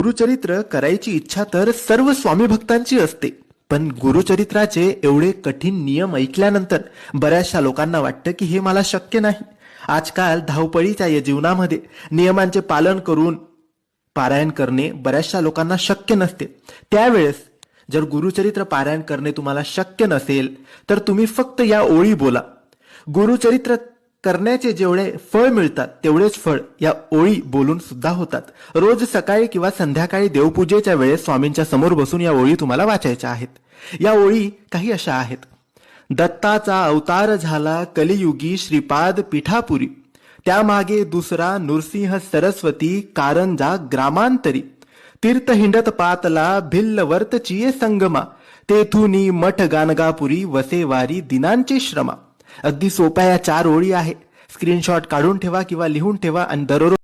गुरुचरित्र करायची इच्छा तर सर्व स्वामी भक्तांची असते, पण गुरुचरित्राचे एवढे कठीण नियम ऐकल्यानंतर बऱ्याचशा लोकांना वाटतं की हे मला शक्य नाही. आजकाल धावपळीच्या या जीवनामध्ये नियमांचे पालन करून पारायण करणे बऱ्याचशा लोकांना शक्य नसते. त्यावेळेस जर गुरुचरित्र पारायण करणे तुम्हाला शक्य नसेल तर तुम्ही फक्त या ओळी बोला. गुरुचरित्र करण्याचे जेवढे फळ मिळतात तेवढेच फळ या ओळी बोलून सुद्धा होतात. रोज सकाळी किंवा संध्याकाळी देवपूजेच्या वेळेस स्वामींच्या समोर बसून या ओळी तुम्हाला वाचायच्या आहेत. या ओळी काही अशा आहेत. दत्ताचा अवतार झाला कलियुगी श्रीपाद पिठापुरी, त्यामागे दुसरा नृसिंह सरस्वती कारंजा ग्रामांतरी, तीर्थ हिंडत पातला भिल्ल वर्तचिये संगमा, तेथुनी मठ गानगापुरी वसेवारी दिनांचे श्रमा. अगदी सोप्या या 4 ओळी आहे. स्क्रीनशॉट काढून ठेवा किंवा लिहून ठेवा आणि दररोज